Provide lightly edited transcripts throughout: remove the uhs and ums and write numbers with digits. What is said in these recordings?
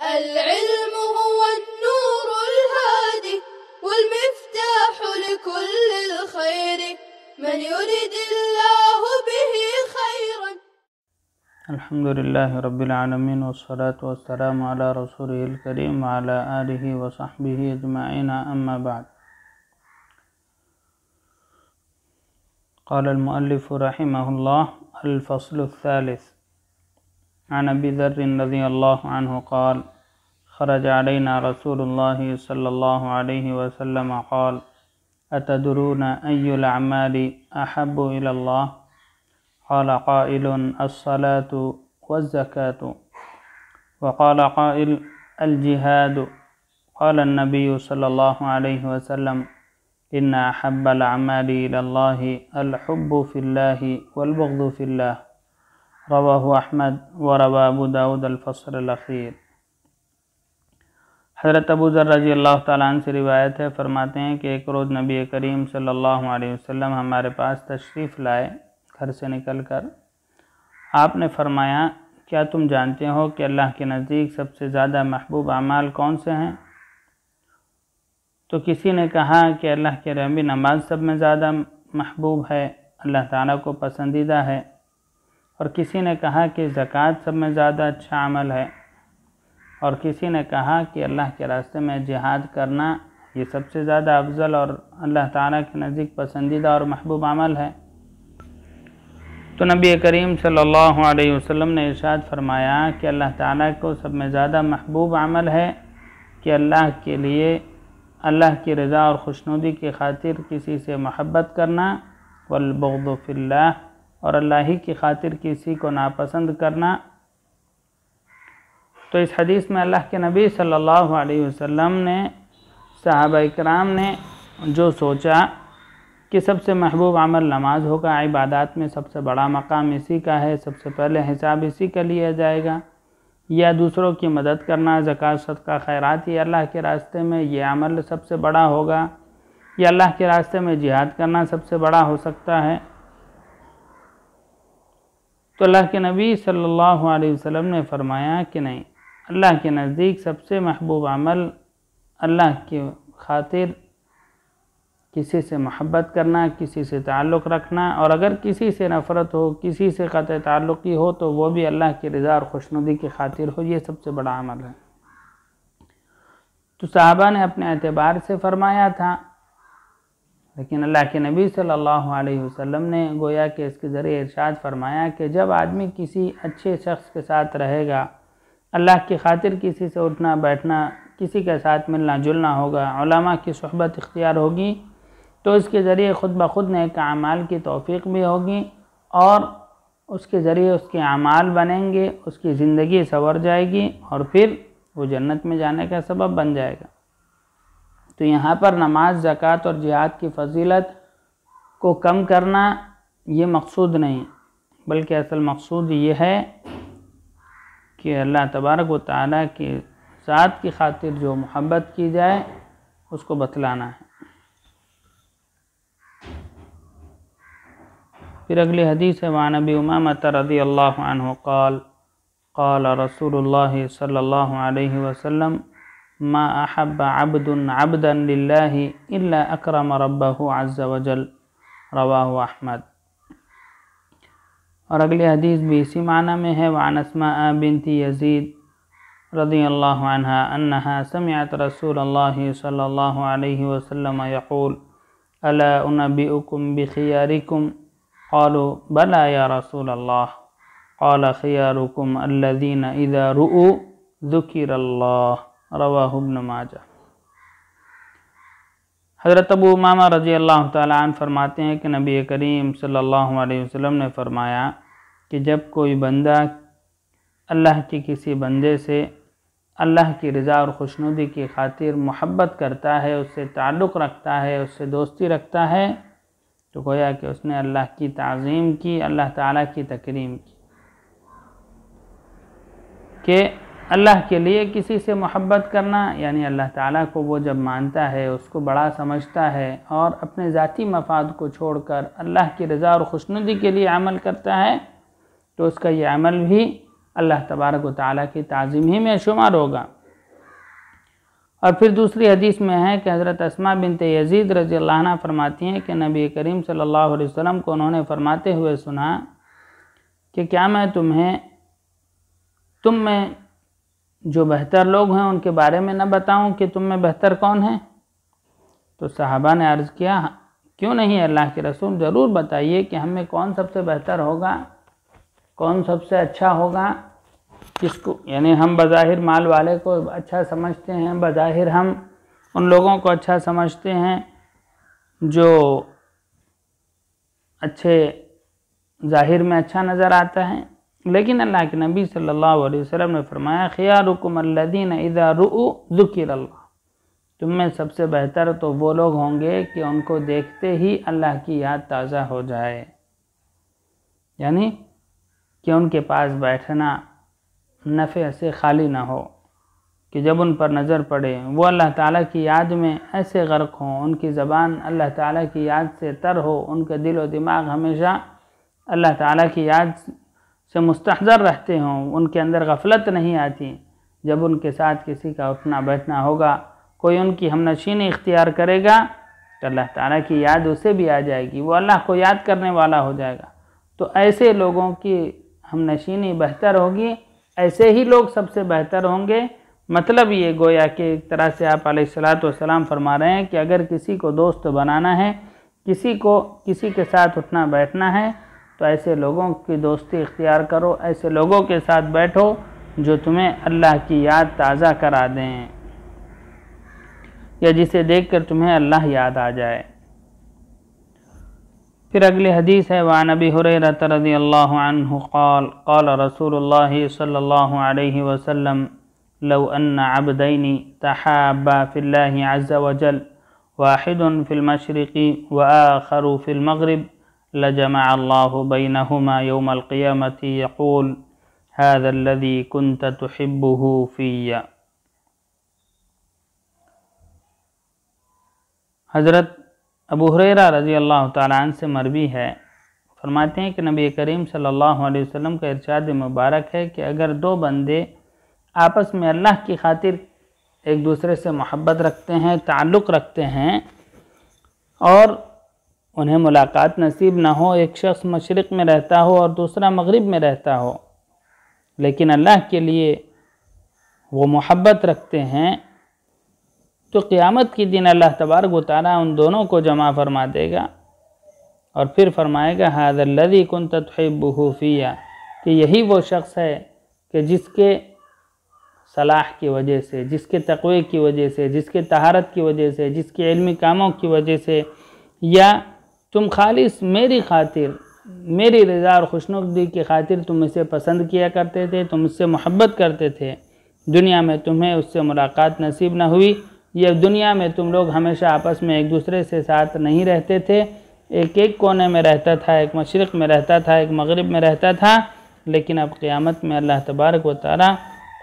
العلم هو النور الهادي والمفتاح لكل الخير من يريد الله به خيرا. الحمد لله رب العالمين والصلاة والسلام على رسوله الكريم وعلى آله وصحبه أجمعين، أما بعد. قال المؤلف رحمه الله: الفصل الثالث. عن أبي ذر رضي الله عنه قال: خرج علينا رسول الله صلى الله عليه وسلم قال: أتدرون أي الأعمال أحب إلى الله؟ قال قائل: الصلاة والزكاة. وقال قائل: الجهاد. قال النبي صلى الله عليه وسلم: إن أحب الأعمال إلى الله الحب في الله والبغض في الله. رواہ احمد وروى ابو داود الفصل الاخیر۔ حضرت ابو ذر رضی اللہ تعالیٰ عنہ سے روایت ہے، فرماتے ہیں کہ ایک روز نبی کریم صلی اللہ علیہ وسلم ہمارے پاس تشریف لائے گھر سے نکل کر۔ آپ نے فرمایا: کیا تم جانتے ہو کہ اللہ کے نزدیک سب سے زیادہ محبوب اعمال کون سے ہیں؟ تو کسی نے کہا کہ اللہ کے نبی نماز سب میں زیادہ محبوب ہے، اللہ تعالیٰ کو پسندیدہ ہے۔ اور کسی نے کہا کہ زکوٰۃ سب میں زیادہ اچھا عمل ہے، اور کسی نے کہا کہ اللہ کے راستے میں جہاد کرنا یہ سب سے زیادہ افضل اور اللہ تعالیٰ کے نزدیک پسندیدہ اور محبوب عمل ہے۔ تو نبی کریم صلی اللہ علیہ وسلم نے ارشاد فرمایا کہ اللہ تعالیٰ کو سب میں زیادہ محبوب عمل ہے کہ اللہ کے لیے اللہ کی رضا اور خوشنودی کی خاطر کسی سے محبت کرنا، والبغض فی اللہ، اور اللہ ہی کی خاطر کسی کو ناپسند کرنا۔ تو اس حدیث میں اللہ کے نبی صلی اللہ علیہ وسلم نے صحابہ اکرام نے جو سوچا کہ سب سے محبوب عمل نماز ہوگا، عبادات میں سب سے بڑا مقام اسی کا ہے، سب سے پہلے حساب اسی کا لیا جائے گا، یا دوسروں کی مدد کرنا، زکوٰۃ صدقہ خیرات، یہ اللہ کے راستے میں یہ عمل سب سے بڑا ہوگا، یا اللہ کے راستے میں جہاد کرنا سب سے بڑا ہو سکتا ہے۔ تو اللہ کے نبی صلی اللہ علیہ وسلم نے فرمایا کہ نہیں، اللہ کے نزدیک سب سے محبوب عمل اللہ کی خاطر کسی سے محبت کرنا، کسی سے تعلق رکھنا، اور اگر کسی سے نفرت ہو، کسی سے قطع تعلقی ہو تو وہ بھی اللہ کی رضا اور خوشنودی کی خاطر ہو، یہ سب سے بڑا عمل ہے۔ تو صحابہ نے اپنے اعتبار سے فرمایا تھا، لیکن اللہ کے نبی صلی اللہ علیہ وسلم نے گویا کہ اس کے ذریعے ارشاد فرمایا کہ جب آدمی کسی اچھے شخص کے ساتھ رہے گا، اللہ کی خاطر کسی سے اٹھنا بیٹھنا، کسی کے ساتھ ملنا جلنا ہوگا، علماء کی صحبت اختیار ہوگی، تو اس کے ذریعے خود بخود نیک اعمال کی توفیق بھی ہوگی، اور اس کے ذریعے اس کے اعمال بنیں گے، اس کی زندگی سنور جائے گی، اور پھر وہ جنت میں جانے کا سبب بن جائے گا۔ تو یہاں پر نماز، زکوٰۃ اور جہاد کی فضیلت کو کم کرنا یہ مقصود نہیں، بلکہ اصل مقصود یہ ہے کہ اللہ تبارک و تعالیٰ کی ذات کی خاطر جو محبت کی جائے اس کو بتلانا ہے۔ پھر اگلی حدیث ہے، وعن ابی امامۃ رضی اللہ عنہ قال قال رسول اللہ صلی اللہ علیہ وسلم: ما احب عبد عبدا للہ الا اکرم ربہ عز وجل۔ رواہ احمد۔ اور اگلی حدیث بھی اسی معنی میں ہے، وعن اسماء بنت یزید رضی اللہ عنہا انہا سمعت رسول اللہ صلی اللہ علیہ وسلم یقول: الا انبئکم بخیارکم؟ قالوا بلا یا رسول اللہ۔ قال: خیارکم الذین اذا رؤوا ذکر اللہ۔ رواہ ابن ماجہ۔ حضرت ابو امامہ رضی اللہ تعالیٰ عنہ فرماتے ہیں کہ نبی کریم صلی اللہ علیہ وسلم نے فرمایا کہ جب کوئی بندہ اللہ کے کسی بندے سے اللہ کی رضا اور خوشنودی کی خاطر محبت کرتا ہے، اس سے تعلق رکھتا ہے، اس سے دوستی رکھتا ہے، تو گویا کہ اس نے اللہ کی تعظیم کی، اللہ تعالیٰ کی تکریم کی۔ کہ اللہ کے لیے کسی سے محبت کرنا یعنی اللہ تعالیٰ کو وہ جب مانتا ہے، اس کو بڑا سمجھتا ہے، اور اپنے ذاتی مفاد کو چھوڑ کر اللہ کی رضا اور خوشنودی کے لیے عمل کرتا ہے، تو اس کا یہ عمل بھی اللہ تبارک و تعالیٰ کی تعظیم ہی میں شمار ہوگا۔ اور پھر دوسری حدیث میں ہے کہ حضرت اسماء بنت یزید رضی اللہ عنہ فرماتی ہیں کہ نبی کریم صلی اللہ علیہ وسلم کو انہوں نے فرماتے ہوئے سنا کہ کیا میں تم میں جو بہتر لوگ ہیں ان کے بارے میں نہ بتاؤں کہ تم میں بہتر کون ہیں؟ تو صحابہ نے عرض کیا کیوں نہیں اللہ کے رسول، ضرور بتائیے کہ ہم میں کون سب سے بہتر ہوگا، کون سب سے اچھا ہوگا، کس کو، یعنی ہم بظاہر مال والے کو اچھا سمجھتے ہیں، بظاہر ہم ان لوگوں کو اچھا سمجھتے ہیں جو اچھے ظاہر میں اچھا نظر آتا ہے، لیکن اللہ کے نبی صلی اللہ علیہ وسلم نے فرمایا خیارکم الذین اذا رؤوا ذکر اللہ، تم میں سب سے بہتر تو وہ لوگ ہوں گے کہ ان کو دیکھتے ہی اللہ کی یاد تازہ ہو جائے، یعنی کہ ان کے پاس بیٹھنا نفع سے خالی نہ ہو، کہ جب ان پر نظر پڑے وہ اللہ تعالیٰ کی یاد میں ایسے غرق ہوں، ان کی زبان اللہ تعالیٰ کی یاد سے تر ہو، ان کا دل و دماغ ہمیشہ اللہ تعالیٰ کی یاد سے مستحضر رہتے ہوں، ان کے اندر غفلت نہیں آتی، جب ان کے ساتھ کسی کا اٹھنا بیٹھنا ہوگا، کوئی ان کی ہم نشینی اختیار کرے گا تو اللہ تعالیٰ کی یاد اسے بھی آ جائے گی، وہ اللہ کو یاد کرنے والا ہو جائے گا، تو ایسے لوگوں کی ہم نشینی بہتر ہوگی، ایسے ہی لوگ سب سے بہتر ہوں گے۔ مطلب یہ گویا کہ ایک طرح سے آپ علیہ السلام فرما رہے ہیں کہ اگر کسی کو دوست بنانا ہے، کسی کے ساتھ اٹھنا بیٹھنا ہے تو ایسے لوگوں کی دوستی اختیار کرو، ایسے لوگوں کے ساتھ بیٹھو جو تمہیں اللہ کی یاد تازہ کرا دیں یا جسے دیکھ کر تمہیں اللہ یاد آ جائے۔ پھر اگلی حدیث ہے وعن ابی ہریرہ رضی اللہ عنہ قال قال رسول اللہ صلی اللہ علیہ وسلم لو ان عبدین تحابا فی اللہ عز وجل واحد فی المشرق وآخر فی المغرب لجمع اللہ بینہما یوم القیامة یقول هذا الذي كنت تحبه فی۔ حضرت ابو ہریرہ رضی اللہ تعالیٰ عنہ سے مروی ہے، فرماتے ہیں کہ نبی کریم صلی اللہ علیہ وسلم کا ارشاد مبارک ہے کہ اگر دو بندے آپس میں اللہ کی خاطر ایک دوسرے سے محبت رکھتے ہیں، تعلق رکھتے ہیں، اور انہیں ملاقات نصیب نہ ہو، ایک شخص مشرق میں رہتا ہو اور دوسرا مغرب میں رہتا ہو، لیکن اللہ کے لیے وہ محبت رکھتے ہیں، تو قیامت کی دن اللہ تبارک و تعالیٰ ان دونوں کو جمع فرما دے گا اور پھر فرمائے گا هذا الذي كنت تحبه فيا، کہ یہی وہ شخص ہے کہ جس کے صلاح کی وجہ سے، جس کے تقوی کی وجہ سے، جس کے طہارت کی وجہ سے، جس کے علمی کاموں کی وجہ سے، یا تم خالص میری خاطر، میری رضا اور خوشنودی کی خاطر تم اسے پسند کیا کرتے تھے، تم اس سے محبت کرتے تھے، دنیا میں تمہیں اس سے ملاقات نصیب نہ ہوئی، یہ دنیا میں تم لوگ ہمیشہ آپس میں ایک دوسرے سے ساتھ نہیں رہتے تھے، ایک کونے میں رہتا تھا، ایک مشرق میں رہتا تھا، ایک مغرب میں رہتا تھا، لیکن اب قیامت میں اللہ تبارک و تعالیٰ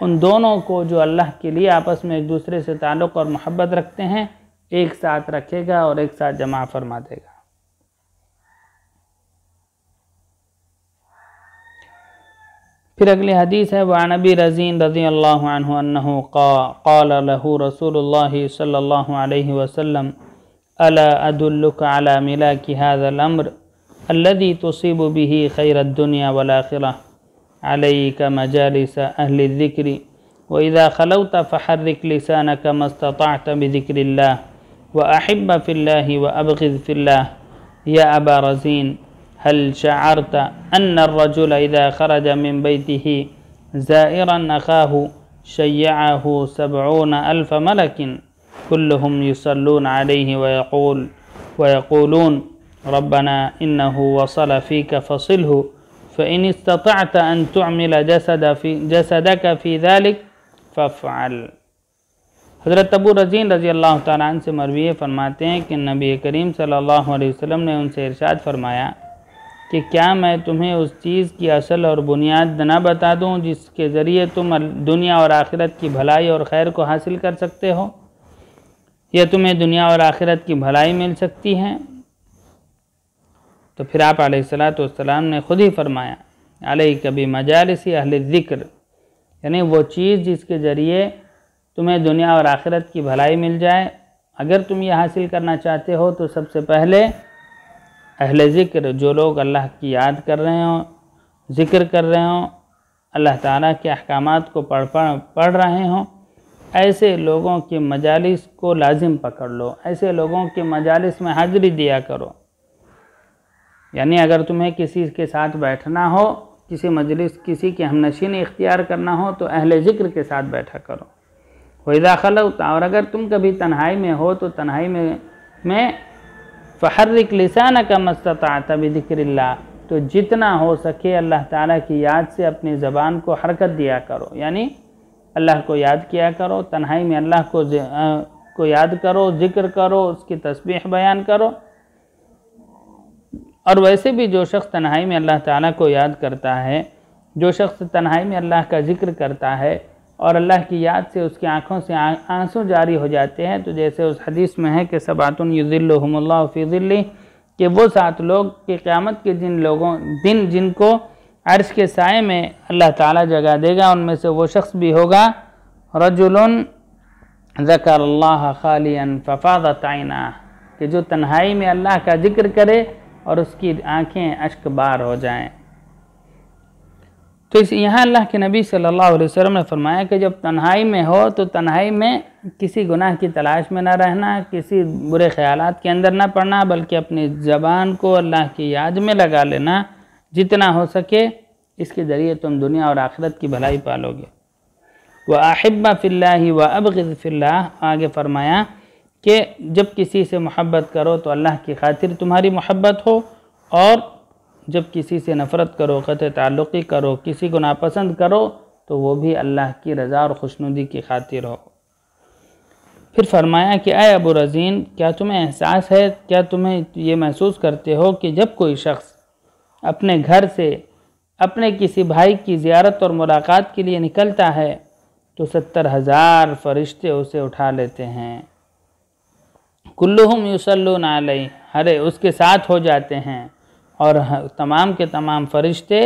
ان دونوں کو جو اللہ کے لیے آپس میں ایک دوسرے سے تعلق اور محبت رکھتے ہیں ایک ساتھ رکھے گا اور ایک ساتھ جمع فرما دے گا۔ پھر اگلی حدیث ہے وعن ابی رزین رضی اللہ عنہ انہ قال له رسول اللہ صلی اللہ علیہ وسلم الا ادلک علی ملاک هذا الامر الذي تصيب به خیر الدنیا والآخرہ علیک مجالس اہل الذکر واذا خلوت فحرک لسانک ما استطعت بذکر اللہ واحب فی اللہ وابغض فی اللہ یا ابا رزین هل شعرت أن الرجل إذا خرج من بيته زائرا أخاه شيعه 70,000 ملك كلهم يصلون عليه ويقولون ربنا إنه وصل فيك فصله فإن استطعت أن تعمل جسدك في ذلك فافعل۔ حضرت ابو رزین رضی اللہ تعالیٰ عنہ سے مروی فرماتے ہیں کہ نبی کریم صلی اللہ علیہ وسلم نے ان سے ارشاد فرمایا کہ کیا میں تمہیں اس چیز کی اصل اور بنیاد نہ بتا دوں جس کے ذریعے تم دنیا اور آخرت کی بھلائی اور خیر کو حاصل کر سکتے ہو، یا تمہیں دنیا اور آخرت کی بھلائی مل سکتی ہے؟ تو پھر آپ علیہ السلام نے خود ہی فرمایا علیک بمجالس اہل الذکر، یعنی وہ چیز جس کے ذریعے تمہیں دنیا اور آخرت کی بھلائی مل جائے، اگر تم یہ حاصل کرنا چاہتے ہو تو سب سے پہلے اہل ذکر، جو لوگ اللہ کی یاد کر رہے ہوں، ذکر کر رہے ہوں، اللہ تعالیٰ کے احکامات کو پڑھ رہے ہوں، ایسے لوگوں کی مجالس کو لازم پکڑ لو، ایسے لوگوں کی مجالس میں حاضری دیا کرو۔ یعنی اگر تمہیں کسی کے ساتھ بیٹھنا ہو، کسی مجلس، کسی کی ہمنشینی اختیار کرنا ہو تو اہل ذکر کے ساتھ بیٹھا کرو۔ وَإِذَا خَلَوْتَ، اور اگر تم کبھی تنہائی میں ہو تو تنہائی میں فَحَرِّكْ لِسَانَكَ مَا اسْتَطَعْتَ بِذِكْرِ اللَّهِ، تو جتنا ہو سکے اللہ تعالیٰ کی یاد سے اپنی زبان کو حرکت دیا کرو، یعنی اللہ کو یاد کیا کرو، تنہائی میں اللہ کو یاد کرو، ذکر کرو، اس کی تسبیح بیان کرو۔ اور ویسے بھی جو شخص تنہائی میں اللہ تعالیٰ کو یاد کرتا ہے، جو شخص تنہائی میں اللہ کا ذکر کرتا ہے اور اللہ کی یاد سے اس کی آنکھوں سے آنسو جاری ہو جاتے ہیں، تو جیسے اس حدیث میں ہے کہ سبعۃ یظلھم اللہ فی ظلہ، کہ وہ 7 لوگ کہ قیامت کے جن کو عرش کے سائے میں اللہ تعالیٰ جگہ دے گا، ان میں سے وہ شخص بھی ہوگا رجل ذکر اللہ خالیا ففاضت عیناہ، کہ جو تنہائی میں اللہ کا ذکر کرے اور اس کی آنکھیں اشک بار ہو جائیں۔ تو یہاں اللہ کے نبی صلی اللہ علیہ وسلم نے فرمایا کہ جب تنہائی میں ہو تو تنہائی میں کسی گناہ کی تلاش میں نہ رہنا، کسی برے خیالات کے اندر نہ پڑنا، بلکہ اپنی زبان کو اللہ کی یاد میں لگا لینا جتنا ہو سکے، اس کے ذریعے تم دنیا اور آخرت کی بھلائی پالو گے۔ وَأَحِبَّ فِي اللَّهِ وَأَبْغِضْ فِي اللَّهِ، آگے فرمایا کہ جب کسی سے محبت کرو تو اللہ کی خاطر تمہاری محبت ہو، اور جب کسی سے نفرت کرو، قطع تعلقی کرو، کسی کو ناپسند کرو تو وہ بھی اللہ کی رضا اور خوشنودی کی خاطر ہو۔ پھر فرمایا کہ اے ابو رزین، کیا تمہیں احساس ہے، کیا تمہیں یہ محسوس کرتے ہو کہ جب کوئی شخص اپنے گھر سے اپنے کسی بھائی کی زیارت اور ملاقات کے لیے نکلتا ہے تو 70,000 فرشتے اسے اٹھا لیتے ہیں، کلہم یصلون علیہ، ہر اس کے ساتھ ہو جاتے ہیں، اور تمام کے تمام فرشتے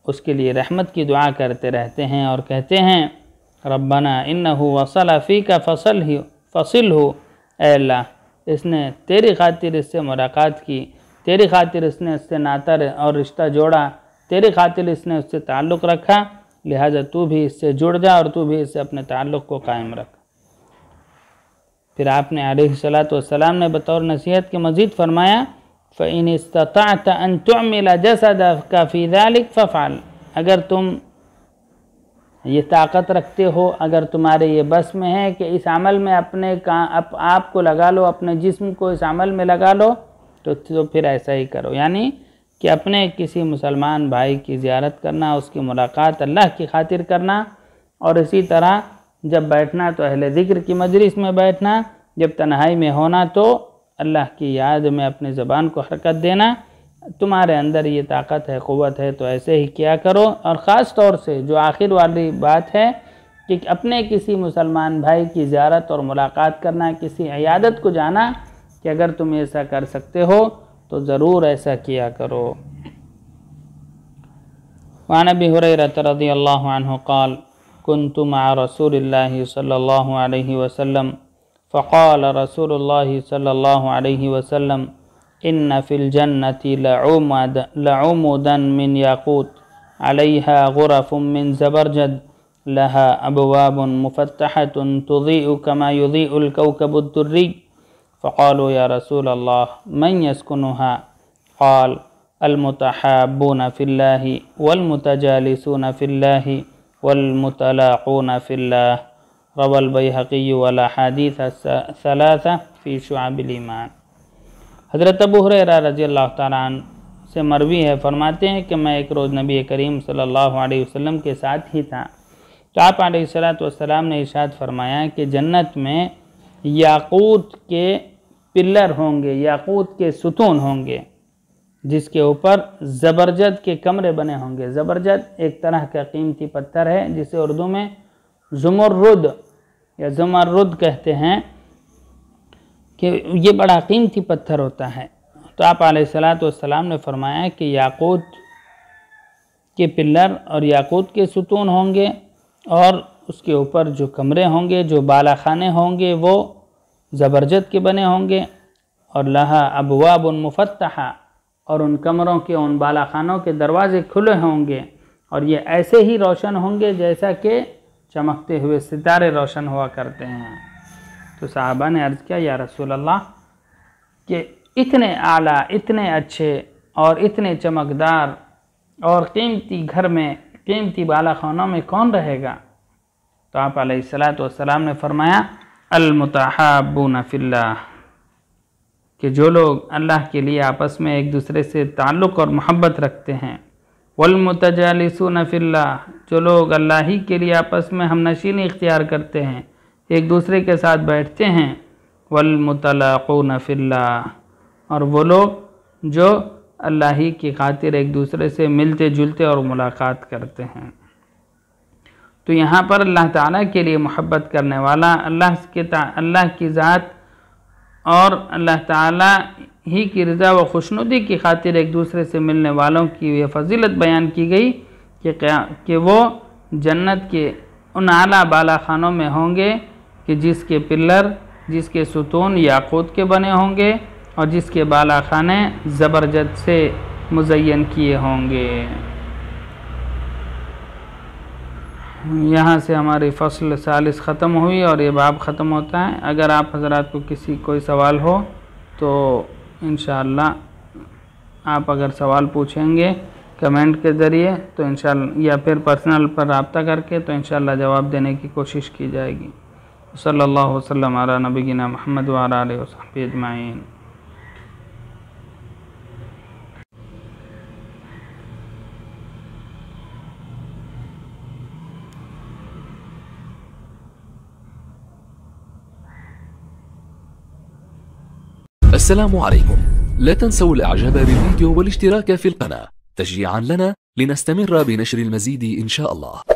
اس کے لیے رحمت کی دعا کرتے رہتے ہیں اور کہتے ہیں ربنا انہ وصل فیک فصلہ، اے اللہ اس نے تیری خاطر اس سے ملاقات کی، تیری خاطر اس نے اس سے ناطہ اور رشتہ جوڑا، تیری خاطر اس نے اس سے تعلق رکھا، لہذا تو بھی اس سے جڑ جا اور تو بھی اس سے اپنے تعلق کو قائم رکھ۔ پھر آپ نے علیہ السلام نے بطور نصیحت کے مزید فرمایا فَإِنِ اسْتَطَعْتَ أَن تُعْمِلَ جَسَدَكَ فِي ذَلِكَ فَافْعَلْ، اگر تم یہ طاقت رکھتے ہو، اگر تمہارے یہ بس میں ہے کہ اس عمل میں اپنے آپ کو لگا لو، اپنے جسم کو اس عمل میں لگا لو، تو پھر ایسا ہی کرو، یعنی کہ اپنے کسی مسلمان بھائی کی زیارت کرنا، اس کی ملاقات اللہ کی خاطر کرنا، اور اسی طرح جب بیٹھنا تو اہل ذکر کی مجلس میں بیٹھنا، جب تنہائی میں ہونا تو اللہ کی یاد میں اپنی زبان کو حرکت دینا۔ تمہارے اندر یہ طاقت ہے، قوت ہے، تو ایسے ہی کیا کرو۔ اور خاص طور سے جو آخر والی بات ہے کہ اپنے کسی مسلمان بھائی کی زیارت اور ملاقات کرنا، کسی عیادت کو جانا، کہ اگر تم ایسا کر سکتے ہو تو ضرور ایسا کیا کرو۔ وعن ابی ہریرہ رضی اللہ عنہ قال كنت مع رسول اللہ صلی اللہ علیہ وسلم فقال رسول اللہ صلی اللہ علیہ وسلم ان فی الجنة لعمودا من یاقوت علیہا غرف من زبرجد لها ابواب مفتحة تضیء كما يضیء الكوكب الدری فقالوا یا رسول اللہ من يسكنها قال المتحابون فی اللہ والمتجالسون فی اللہ والمتلاقون فی اللہ، روى البیہقی والاحادیث الثلاثہ فی شعب الایمان۔ حضرت ابو ہریرہ رضی اللہ تعالیٰ عنہ سے مروی ہے، فرماتے ہیں کہ میں ایک روز نبی کریم صلی اللہ علیہ وسلم کے ساتھ ہی تھا، تو آپ علیہ السلام نے ارشاد فرمایا کہ جنت میں یاقوت کے پلر ہوں گے، یاقوت کے ستون ہوں گے، جس کے اوپر زبرجد کے کمرے بنے ہوں گے۔ زبرجد ایک طرح کا قیمتی پتھر ہے جسے اردو میں زمرد یا زمرد کہتے ہیں، کہ یہ بڑا قیمتی پتھر ہوتا ہے۔ تو آپ علیہ السلام نے فرمایا کہ یاقوت کے پلر اور یاقوت کے ستون ہوں گے، اور اس کے اوپر جو کمرے ہوں گے، جو بالا خانے ہوں گے، وہ زبرجد کے بنے ہوں گے، اور لہا ابواب مفتحہ، اور ان کمروں کے، ان بالا خانوں کے دروازے کھلے ہوں گے، اور یہ ایسے ہی روشن ہوں گے جیسا کہ چمکتے ہوئے ستارے روشن ہوا کرتے ہیں۔ تو صحابہ نے عرض کیا یا رسول اللہ کہ اتنے اعلیٰ، اتنے اچھے اور اتنے چمکدار اور قیمتی گھر میں، قیمتی بالا خانوں میں کون رہے گا؟ تو آپ علیہ السلام نے فرمایا المتحابون فی اللہ، کہ جو لوگ اللہ کے لیے آپس میں ایک دوسرے سے تعلق اور محبت رکھتے ہیں، والمتجالسون فی اللہ، جو لوگ اللہ ہی کے لیے آپس میں ہم نشینی اختیار کرتے ہیں، ایک دوسرے کے ساتھ بیٹھتے ہیں، والمتلاقون فی اللہ، اور وہ لوگ جو اللہ ہی کی خاطر ایک دوسرے سے ملتے جلتے اور ملاقات کرتے ہیں۔ تو یہاں پر اللہ تعالیٰ کے لیے محبت کرنے والا، اللہ کی ذات اور اللہ تعالیٰ ہی کی رضا و خوشنودی کی خاطر ایک دوسرے سے ملنے والوں کی یہ فضیلت بیان کی گئی کہ وہ جنت کے ان اعلیٰ بالا خانوں میں ہوں گے کہ جس کے پلر، جس کے ستون یاقوت کے بنے ہوں گے، اور جس کے بالا خانے زبرجد سے مزین کیے ہوں گے۔ یہاں سے ہماری فصل 40 ختم ہوئی اور یہ باب ختم ہوتا ہے۔ اگر آپ حضرات کو کوئی سوال ہو تو انشاءاللہ آپ اگر سوال پوچھیں گے کمنٹ کے ذریعے تو انشاءاللہ، یا پھر پرسنل پر رابطہ کر کے، تو انشاءاللہ جواب دینے کی کوشش کی جائے گی۔ صلی اللہ وسلم علی نبینا محمد وعلی آلہ وصحبہ اجمعین۔ السلام عليكم. لا تنسوا الاعجاب بالفيديو والاشتراك في القناة تشجيعا لنا لنستمر بنشر المزيد إن شاء الله.